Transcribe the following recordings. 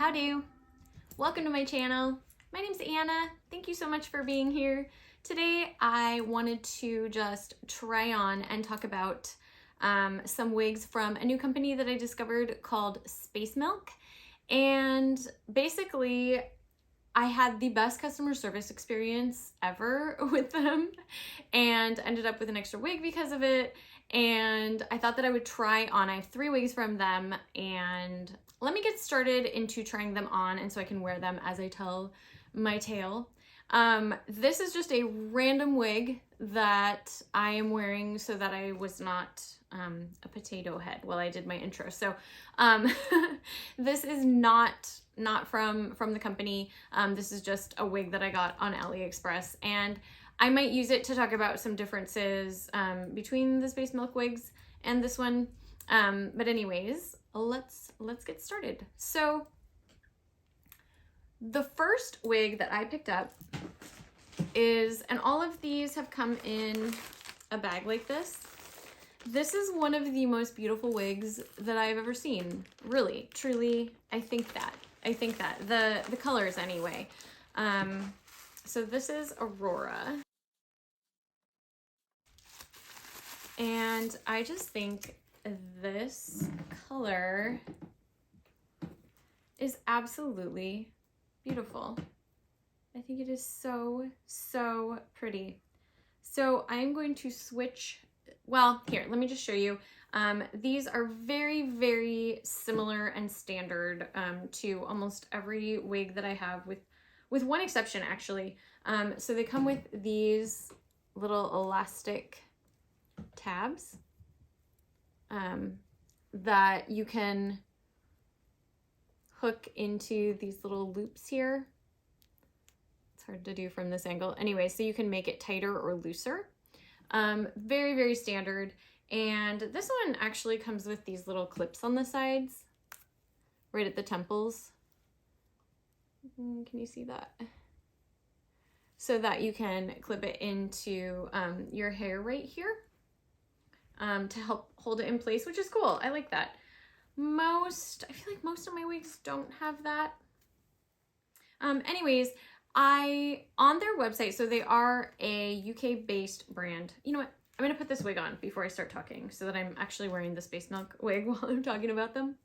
Howdy! Welcome to my channel. My name's Anna. Thank you so much for being here. Today I wanted to just try on and talk about some wigs from a new company that I discovered called Space Milk. And basically I had the best customer service experience ever with them and ended up with an extra wig because of it. And I thought that I would try on. I have 3 wigs from them, and let me get started into trying them on and so I can wear them as I tell my tale. This is just a random wig that I am wearing so that I was not a potato head while I did my intro. So this is not from the company. This is just a wig that I got on AliExpress, and I might use it to talk about some differences between the Space Milk wigs and this one. But anyways, let's get started. So the first wig that I picked up is, and all of these have come in a bag like this. This is one of the most beautiful wigs that I've ever seen. Really, truly, I think that. The colors anyway. So this is Aurora. And I just think this color is absolutely beautiful. I think it is so, so pretty. So I'm going to switch, well, here, let me just show you. These are very, very similar and standard to almost every wig that I have, with one exception actually. So they come with these little elastic tabs that you can hook into these little loops here. It's hard to do from this angle. Anyway, so you can make it tighter or looser. Very, very standard. And this one actually comes with these little clips on the sides, right at the temples. Can you see that? So that you can clip it into your hair right here to help hold it in place, which is cool. I like that. I feel like most of my wigs don't have that. Anyways, on their website, so they are a UK based brand. You know what? I'm gonna put this wig on before I start talking so that I'm actually wearing the Space Milk wig while I'm talking about them.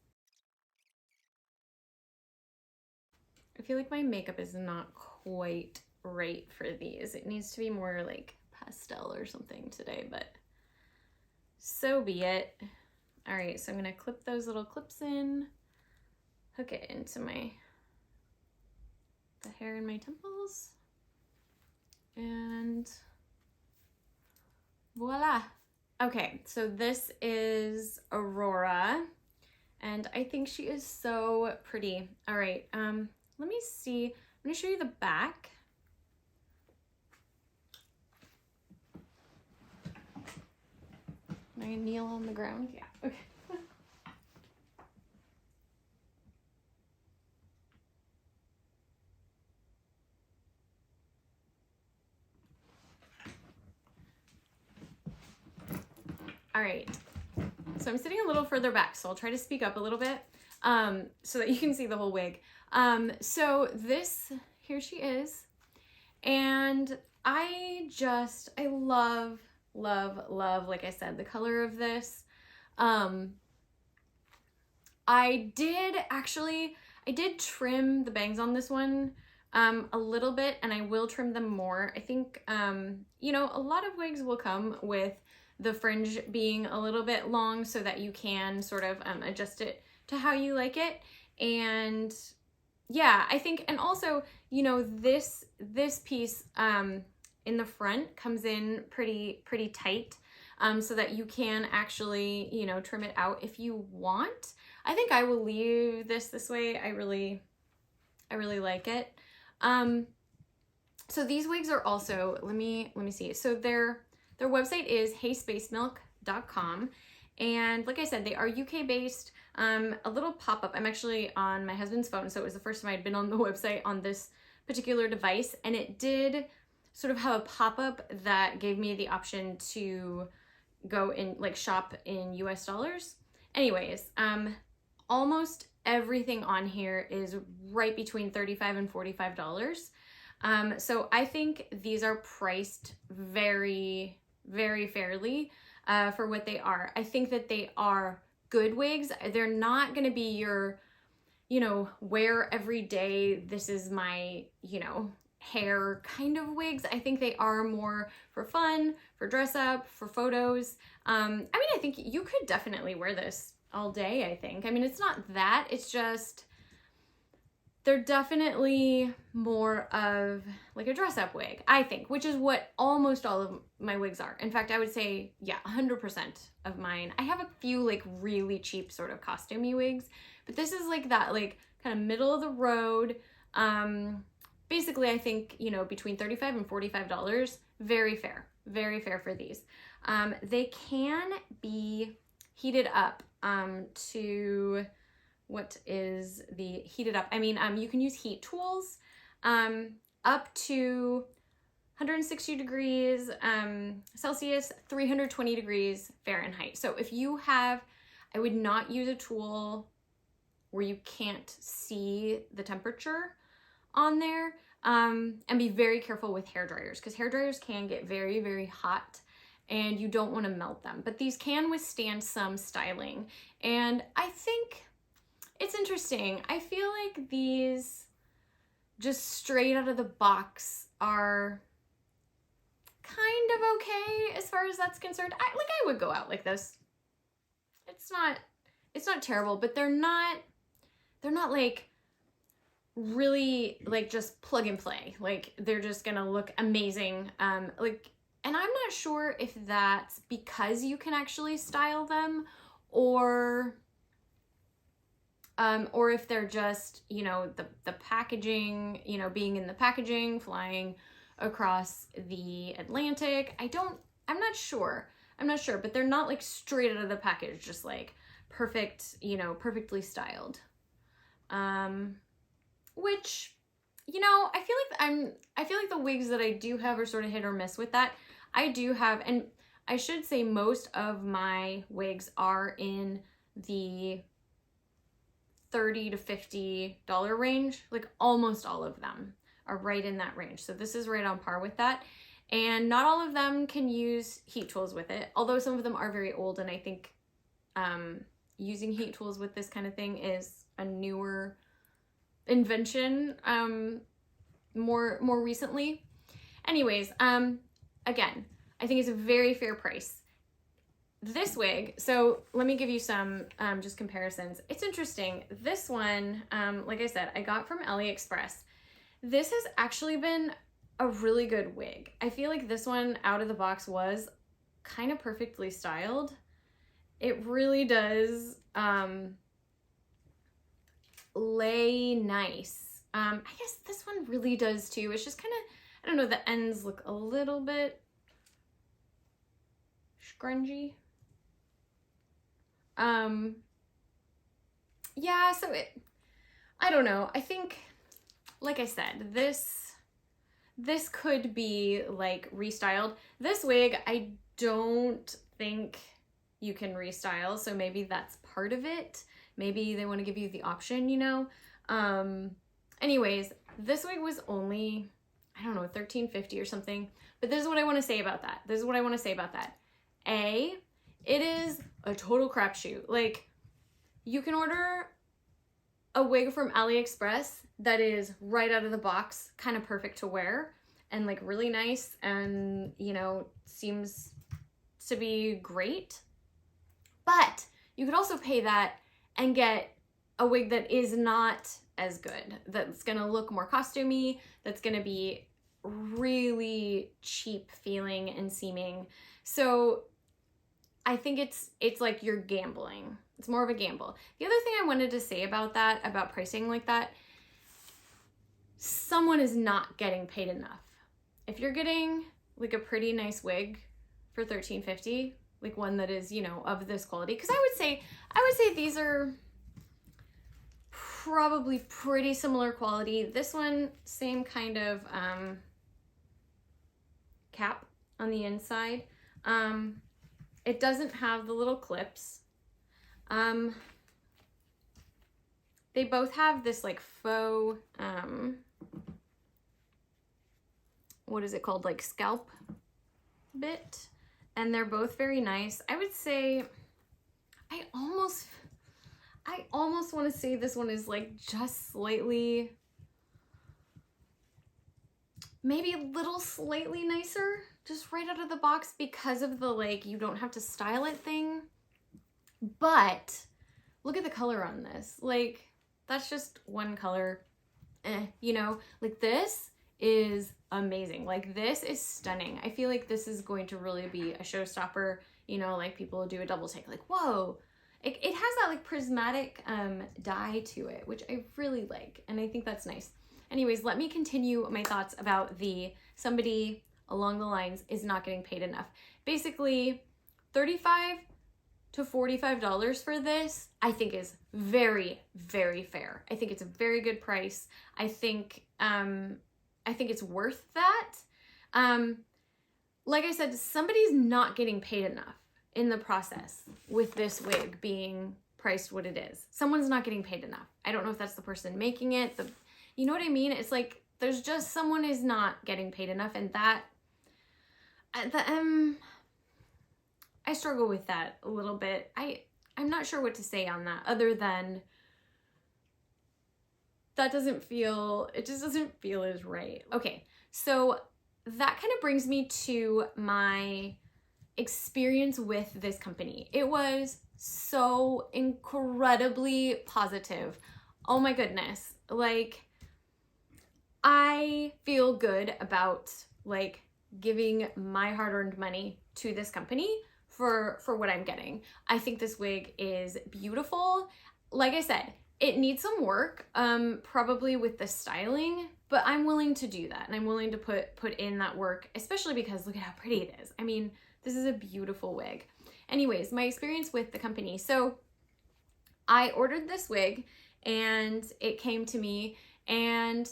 I feel like my makeup is not quite right for these. It needs to be more like pastel or something today, but so be it. All right, so I'm gonna clip those little clips in, hook it into the hair in my temples, and voila. Okay, so this is Aurora, and I think she is so pretty. All right, let me see. I'm gonna show you the back. Can I kneel on the ground? Yeah, okay. All right, so I'm sitting a little further back, so I'll try to speak up a little bit so that you can see the whole wig. So here she is, and I love, like I said, the color of this. I did trim the bangs on this one a little bit, and I will trim them more. I think, you know, a lot of wigs will come with the fringe being a little bit long so that you can sort of adjust it to how you like it. And yeah, I think, and also, you know, this piece in the front comes in pretty tight, so that you can actually, you know, trim it out if you want. I think I will leave this way. I really like it. So these wigs are also, let me see. So their website is heyspacemilk.com, and like I said, they are UK based. A little pop-up. I'm actually on my husband's phone, so it was the first time I'd been on the website on this particular device, and it did sort of have a pop-up that gave me the option to go in, like, shop in US dollars. Anyways, almost everything on here is right between $35 and $45. So I think these are priced very, very fairly for what they are. I think that they are good wigs. They're not going to be your, you know, wear every day, this is my, you know, hair kind of wigs. I think they are more for fun, for dress up, for photos. I mean, I think you could definitely wear this all day, I think. I mean, it's not that, it's just, they're definitely more of like a dress up wig, I think, which is what almost all of my wigs are. In fact, I would say, yeah, 100% of mine. I have a few like really cheap sort of costumey wigs, but this is like that, like kind of middle of the road. Basically, I think, you know, between $35 and $45, very fair for these. They can be heated up to, what is the heated up? I mean, you can use heat tools up to 160 degrees Celsius, 320 degrees Fahrenheit. So if you have, I would not use a tool where you can't see the temperature on there, and be very careful with hair dryers, because hair dryers can get very, very hot and you don't want to melt them, but these can withstand some styling. And I think it's interesting. I feel like these just straight out of the box are kind of okay as far as that's concerned. I would go out like this. It's not terrible, but they're not like really like just plug and play. Like they're just gonna look amazing. Like, and I'm not sure if that's because you can actually style them or if they're just, you know, the packaging, you know, being in the packaging, flying across the Atlantic. I'm not sure, but they're not like straight out of the package, just like perfect, you know, perfectly styled. Which, you know, I feel like the wigs that I do have are sort of hit or miss with that. I do have, and I should say most of my wigs are in the $30 to $50 range. Like almost all of them are right in that range. So this is right on par with that. And not all of them can use heat tools with it, although some of them are very old, and I think using heat tools with this kind of thing is a newer invention more recently. Anyways, again, I think it's a very fair price. This wig, so let me give you some just comparisons. It's interesting. This one, like I said, I got from AliExpress. This has actually been a really good wig. I feel like this one out of the box was kind of perfectly styled. It really does lay nice. I guess this one really does too. It's just kind of, I don't know, the ends look a little bit scrungy. Yeah, so I don't know. I think, like I said, this could be like restyled. This wig, I don't think you can restyle, so maybe that's part of it. Maybe they want to give you the option, you know? Anyways, this wig was only, I don't know, $13.50 or something. But this is what I want to say about that. A, it is a total crapshoot. Like, you can order a wig from AliExpress that is right out of the box, kind of perfect to wear, and like really nice, and, you know, seems to be great. But you could also pay that and get a wig that is not as good, that's gonna look more costumey, that's gonna be really cheap feeling and seeming. So I think it's like you're gambling. It's more of a gamble. The other thing I wanted to say about that, about pricing like that, someone is not getting paid enough. If you're getting like a pretty nice wig for $13.50, like one that is, you know, of this quality, because I would say these are probably pretty similar quality. This one, same kind of cap on the inside. It doesn't have the little clips. They both have this like faux, what is it called? Like scalp bit. And they're both very nice. I would say, I almost want to say this one is like just slightly, maybe a little slightly nicer, just right out of the box because of the like, you don't have to style it thing. But look at the color on this. Like, that's just one color, you know, like this is amazing. Like this is stunning. I feel like this is going to really be a showstopper, you know, like people do a double take, like, whoa. It has that like prismatic dye to it, which I really like. And I think that's nice. Anyways, let me continue my thoughts about the somebody along the lines is not getting paid enough. Basically, $35 to $45 for this, I think is very, very fair. I think it's a very good price. I think it's worth that. Like I said, somebody's not getting paid enough in the process with this wig being priced what it is. Someone's not getting paid enough. I don't know if that's the person making it. You know what I mean? It's like there's just someone is not getting paid enough, and that I struggle with that a little bit. I'm not sure what to say on that other than that it just doesn't feel as right. Okay, so that kind of brings me to my experience with this company. It was so incredibly positive. Oh my goodness. Like, I feel good about like giving my hard-earned money to this company for what I'm getting. I think this wig is beautiful. Like I said, it needs some work, probably with the styling, but I'm willing to do that. And I'm willing to put in that work, especially because look at how pretty it is. I mean, this is a beautiful wig. Anyways, my experience with the company. So I ordered this wig and it came to me and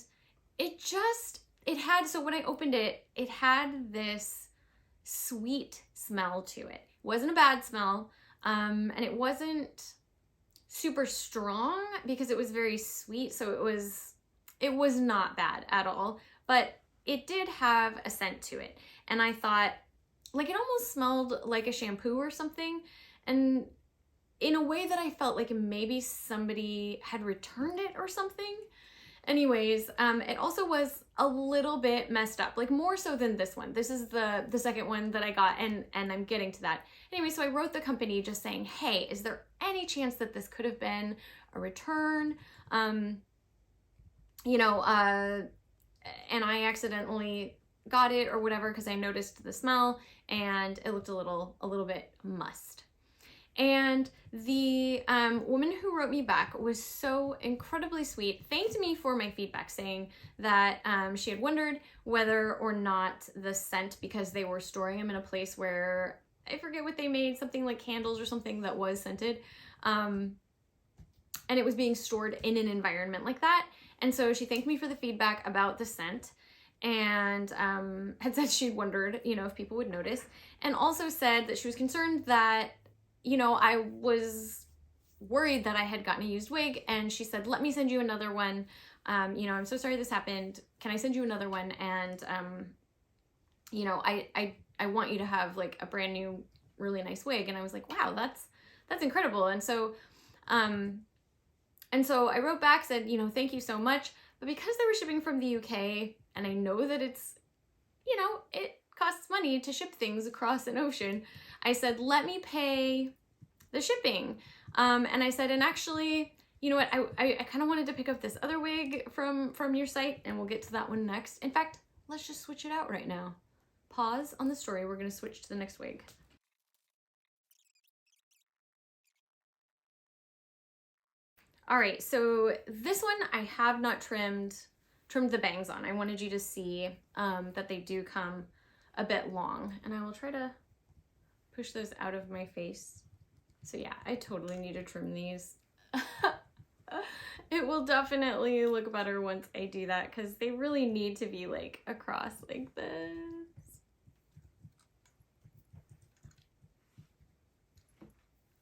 so when I opened it, it had this sweet smell to it. It wasn't a bad smell, and it wasn't super strong because it was very sweet, so it was not bad at all, but it did have a scent to it. And I thought, like, it almost smelled like a shampoo or something, and in a way that I felt like maybe somebody had returned it or something. Anyways, it also was a little bit messed up, like more so than this one. This is the second one that I got, and I'm getting to that. Anyway, so I wrote the company just saying, hey, is there any chance that this could have been a return? You know, and I accidentally got it or whatever because I noticed the smell and it looked a little bit must. And the woman who wrote me back was so incredibly sweet, thanked me for my feedback, saying that she had wondered whether or not the scent, because they were storing them in a place where, I forget what they made, something like candles or something that was scented, and it was being stored in an environment like that. And so she thanked me for the feedback about the scent and had said she'd wondered, you know, if people would notice, and also said that she was concerned that, you know, I was worried that I had gotten a used wig, and she said, let me send you another one. You know, I'm so sorry this happened. Can I send you another one? And, you know, I want you to have like a brand new, really nice wig. And I was like, wow, that's incredible. And so I wrote back, said, you know, thank you so much. But because they were shipping from the UK, and I know that it's, you know, it costs money to ship things across an ocean, I said, let me pay the shipping. And I said, and actually, you know what, I kind of wanted to pick up this other wig from your site, and we'll get to that one next. In fact, let's just switch it out right now. Pause on the story. We're going to switch to the next wig. All right, so this one I have not trimmed the bangs on. I wanted you to see that they do come a bit long, and I will try to push those out of my face. So yeah, I totally need to trim these. It will definitely look better once I do that, because they really need to be like across like this.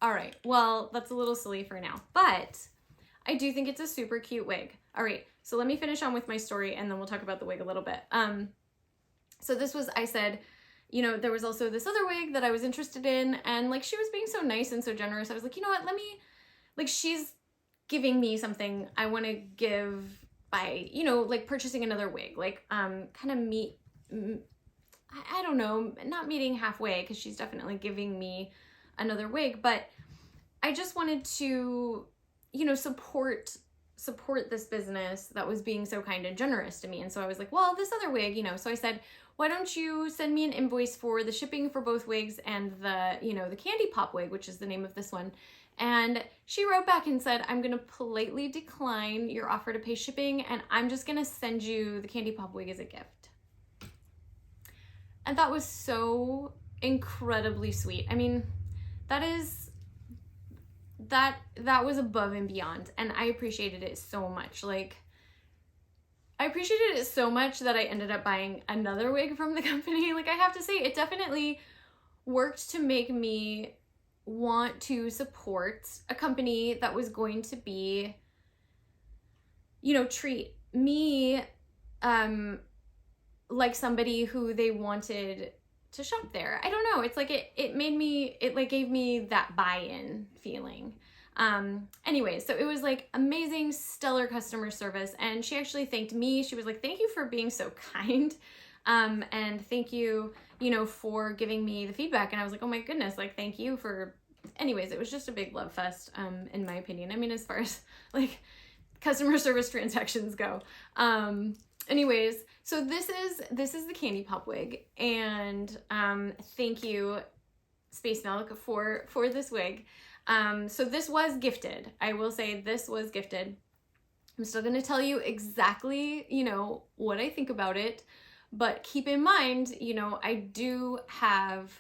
All right, well, that's a little silly for now, but I do think it's a super cute wig. All right, so let me finish on with my story and then we'll talk about the wig a little bit. So this was, I said, you know, there was also this other wig that I was interested in, and like she was being so nice and so generous. I was like, you know what, let me, like, she's giving me something I want to give by, you know, like purchasing another wig, like kind of meet, I don't know, not meeting halfway, because she's definitely giving me another wig, but I just wanted to, you know, support this business that was being so kind and generous to me. And so I was like, well, this other wig, you know, so I said, why don't you send me an invoice for the shipping for both wigs and the, you know, the Candy Pop wig, which is the name of this one. And she wrote back and said, I'm gonna politely decline your offer to pay shipping, and I'm just gonna send you the Candy Pop wig as a gift. And that was so incredibly sweet. I mean, that was above and beyond, and I appreciated it so much. Like, I appreciated it so much that I ended up buying another wig from the company. Like, I have to say, it definitely worked to make me want to support a company that was going to be, you know, treat me like somebody who they wanted to shop there. I don't know. It's like it like gave me that buy-in feeling. Anyway, so it was like amazing, stellar customer service. And she actually thanked me. She was like, thank you for being so kind. And thank you, you know, for giving me the feedback. And I was like, oh my goodness, like, thank you for, anyways, it was just a big love fest, in my opinion. I mean, as far as like customer service transactions go. Anyways, so this is the Candy Pop wig, and thank you, Space Milk, for this wig. So this was gifted. I will say this was gifted. I'm still gonna tell you exactly, you know, what I think about it, but keep in mind, you know, I do have,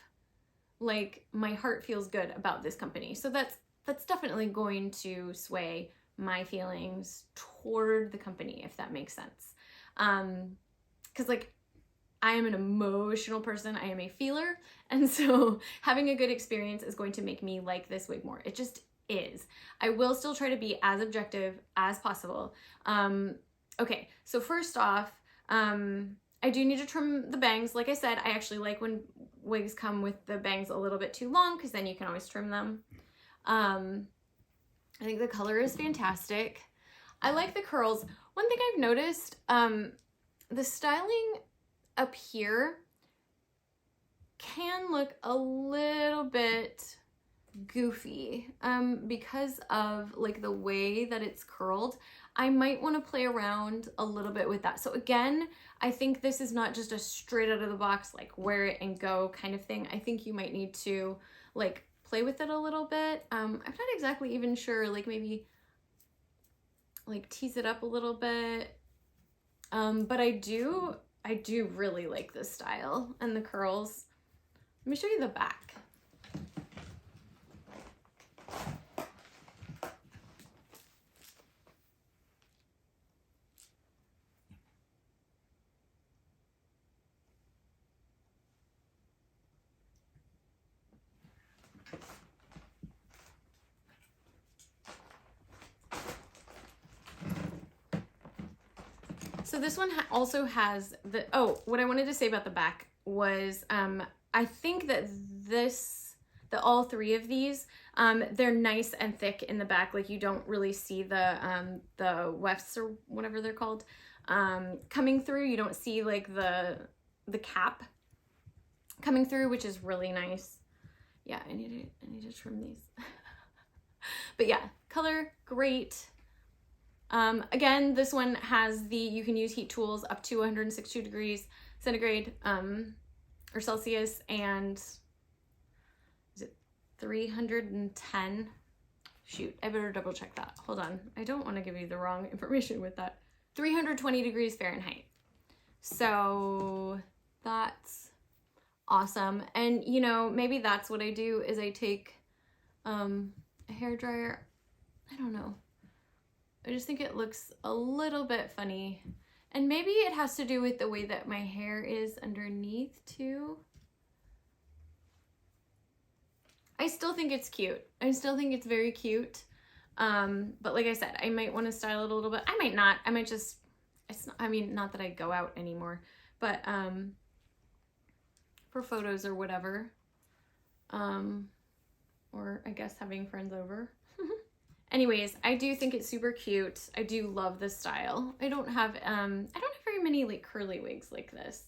like, my heart feels good about this company. So that's definitely going to sway my feelings toward the company, if that makes sense. Because, like, I am an emotional person, I am a feeler, and so having a good experience is going to make me like this wig more. It just is. I will still try to be as objective as possible. Okay, so first off, I do need to trim the bangs. Like I said, I actually like when wigs come with the bangs a little bit too long, because then you can always trim them. I think the color is fantastic. I like the curls. One thing I've noticed, the styling up here can look a little bit goofy because of like the way that it's curled. I might want to play around a little bit with that. So again, I think this is not just a straight out of the box, like wear it and go kind of thing. I think you might need to like play with it a little bit. I'm not exactly even sure, like maybe like tease it up a little bit. But I do really like this style and the curls. Let me show you the back. So this one also has the, oh, what I wanted to say about the back was, I think that all three of these, they're nice and thick in the back. Like you don't really see the wefts or whatever they're called, coming through. You don't see like the cap coming through, which is really nice. Yeah, I need to trim these. But yeah, color, great. Again, this one has you can use heat tools up to 162 degrees centigrade, or Celsius, and is it 310? Shoot, I better double check that. Hold on. I don't want to give you the wrong information with that. 320 degrees Fahrenheit. So that's awesome. And you know, maybe that's what I do is I take, a hairdryer. I don't know. I just think it looks a little bit funny. And maybe it has to do with the way that my hair is underneath too. I still think it's cute. I still think it's very cute. But like I said, I might want to style it a little bit. I might not. I might just, it's not, I mean, not that I go out anymore, but for photos or whatever. Or I guess having friends over. Anyways, I do think it's super cute. I do love this style. I don't have very many like curly wigs like this.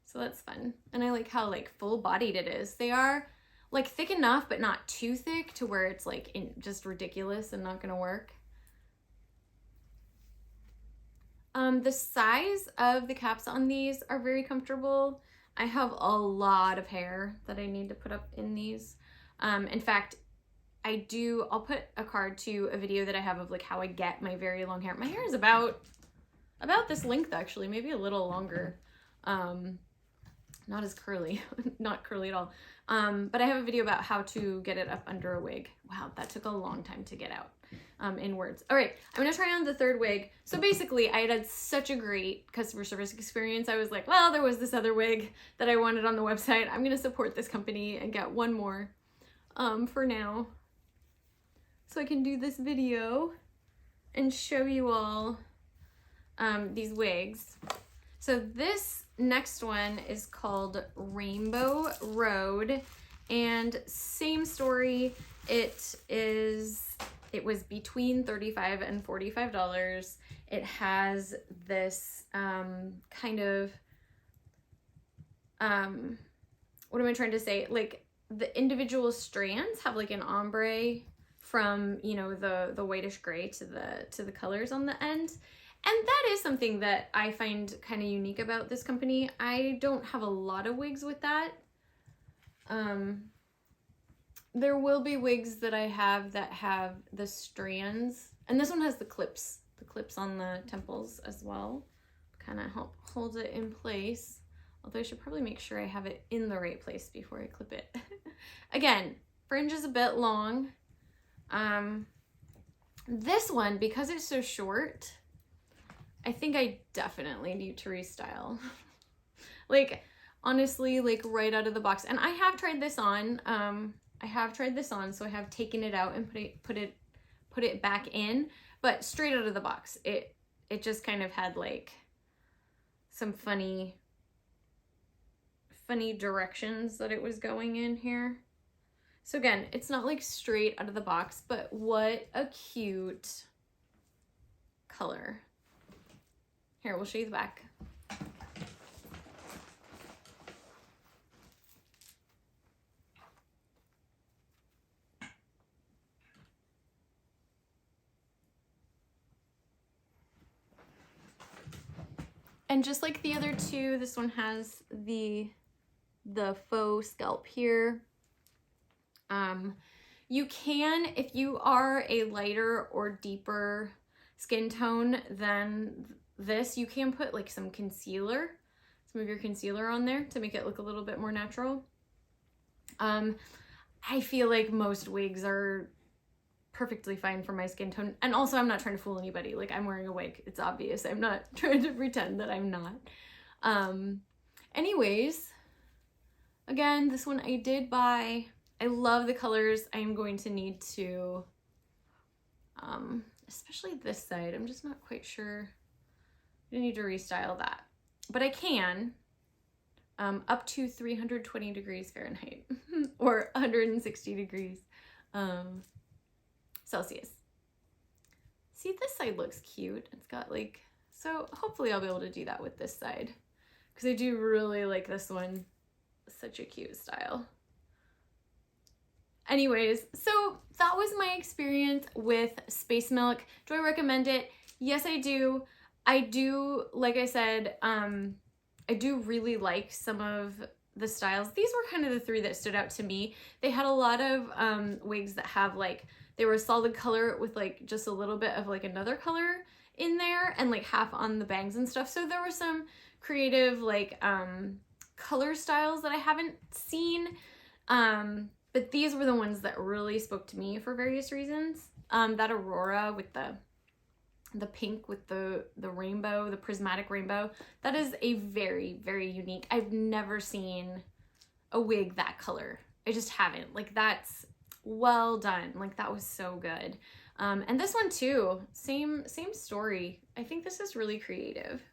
So that's fun. And I like how like full bodied it is. They are like thick enough, but not too thick to where it's like just ridiculous and not gonna work. The size of the caps on these are very comfortable. I have a lot of hair that I need to put up in these. In fact, I'll put a card to a video that I have of like how I get my very long hair. My hair is about this length actually, maybe a little longer. Not as curly, not curly at all. But I have a video about how to get it up under a wig. Wow, that took a long time to get out in words. All right, I'm gonna try on the third wig. So basically I had such a great customer service experience. I was like, well, there was this other wig that I wanted on the website. I'm gonna support this company and get one more for now. So I can do this video and show you all these wigs. So this next one is called Rainbow Road, and same story. It was between $35 and $45. It has this kind of what am I trying to say? Like the individual strands have like an ombre from, you know, the whitish gray to the colors on the end. And that is something that I find kind of unique about this company. I don't have a lot of wigs with that. There will be wigs that I have that have the strands, and this one has the clips on the temples as well. Kind of help hold it in place. Although I should probably make sure I have it in the right place before I clip it. Again, fringe is a bit long. This one, because it's so short, I think I definitely need to restyle. Like, honestly, like right out of the box. And I have tried this on. So I have taken it out and put it back in, but straight out of the box. It just kind of had like some funny directions that it was going in here. So again, it's not like straight out of the box, but what a cute color. Here, we'll show you the back. And just like the other two, this one has the faux scalp here. You can, if you are a lighter or deeper skin tone than this, you can put like some concealer, some of your concealer on there to make it look a little bit more natural. I feel like most wigs are perfectly fine for my skin tone. And also I'm not trying to fool anybody. Like, I'm wearing a wig. It's obvious. I'm not trying to pretend that I'm not. Anyways, again, this one I did buy. I love the colors. I am going to need to, especially this side, I'm just not quite sure. I need to restyle that, but I can, up to 320 degrees Fahrenheit or 160 degrees Celsius. See, this side looks cute. It's got like, so hopefully I'll be able to do that with this side because I do really like this one. Such a cute style. Anyways, so that was my experience with Space Milk. Do I recommend it? Yes, I do. I do, like I said, I do really like some of the styles. These were kind of the three that stood out to me. They had a lot of wigs that have like, they were a solid color with like just a little bit of like another color in there and like half on the bangs and stuff. So there were some creative like color styles that I haven't seen. But these were the ones that really spoke to me for various reasons. That Aurora with the pink with the rainbow, the prismatic rainbow, that is a very, very unique. I've never seen a wig that color. I just haven't. Like, that's well done. Like, that was so good. And this one too, same story. I think this is really creative.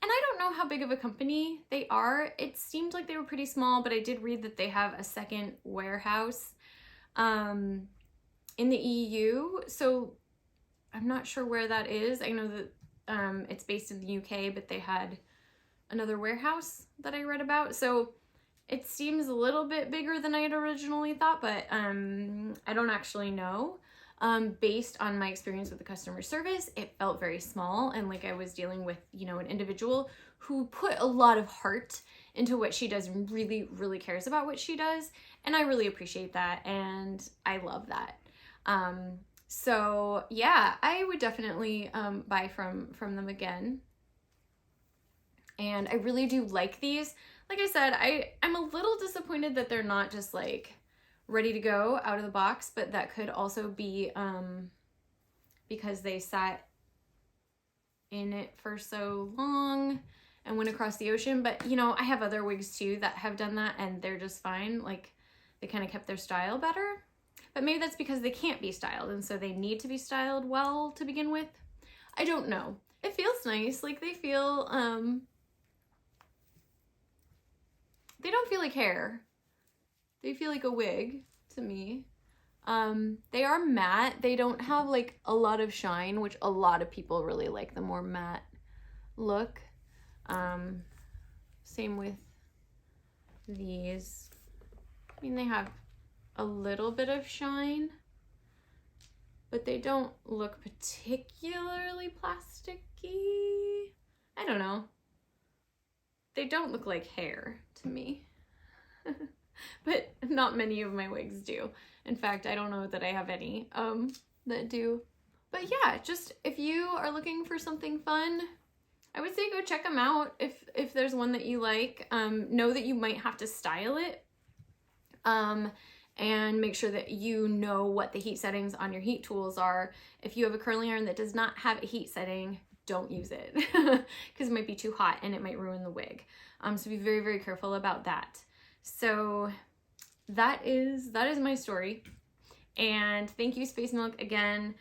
And I don't know how big of a company they are. It seemed like they were pretty small, but I did read that they have a second warehouse in the EU. So I'm not sure where that is. I know that it's based in the UK, but they had another warehouse that I read about. So it seems a little bit bigger than I had originally thought, but I don't actually know. Based on my experience with the customer service, it felt very small, and like I was dealing with, you know, an individual who put a lot of heart into what she does and really, really cares about what she does. And I really appreciate that, and I love that. So yeah, I would definitely buy from them again. And I really do like these. Like I said, I'm a little disappointed that they're not just like ready to go out of the box, but that could also be because they sat in it for so long and went across the ocean. But you know, I have other wigs too that have done that, and they're just fine. Like, they kind of kept their style better, but maybe that's because they can't be styled, and so they need to be styled well to begin with. I don't know. It feels nice. Like, they feel they don't feel like hair. They feel like a wig to me. They are matte. They don't have like a lot of shine, which a lot of people really like the more matte look. Same with these. I mean, they have a little bit of shine, but they don't look particularly plasticky. I don't know. They don't look like hair to me. But not many of my wigs do. In fact, I don't know that I have any that do. But yeah, just if you are looking for something fun, I would say go check them out if there's one that you like. Know that you might have to style it. And make sure that you know what the heat settings on your heat tools are. If you have a curling iron that does not have a heat setting, don't use it because it might be too hot and it might ruin the wig. So be very, very careful about that. So that is my story. And thank you, Space Milk, again,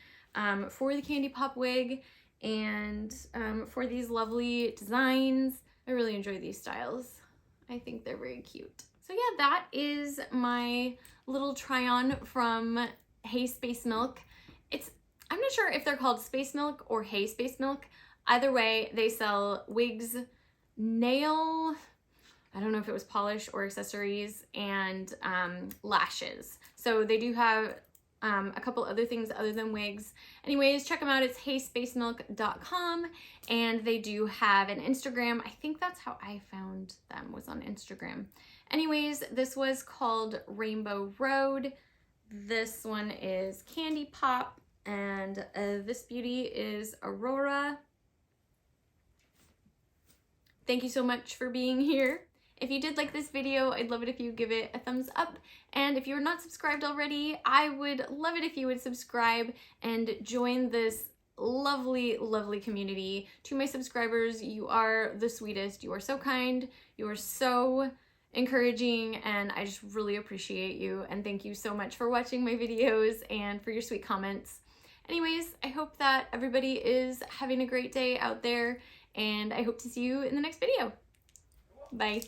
for the candy pop wig and for these lovely designs. I really enjoy these styles. I think they're very cute. So yeah, that is my little try on from Hey Space Milk. I'm not sure if they're called Space Milk or Hey Space Milk. Either way, they sell wigs, nail, I don't know if it was polish or accessories, and lashes. So they do have a couple other things other than wigs. Anyways, check them out. It's heyspacemilk.com, and they do have an Instagram. I think that's how I found them, was on Instagram. Anyways, this was called Rainbow Road. This one is Candy Pop, and this beauty is Aurora. Thank you so much for being here. If you did like this video, I'd love it if you give it a thumbs up. And if you're not subscribed already, I would love it if you would subscribe and join this lovely, lovely community. To my subscribers, you are the sweetest. You are so kind. You are so encouraging, and I just really appreciate you. And thank you so much for watching my videos and for your sweet comments. Anyways, I hope that everybody is having a great day out there, and I hope to see you in the next video. Bye.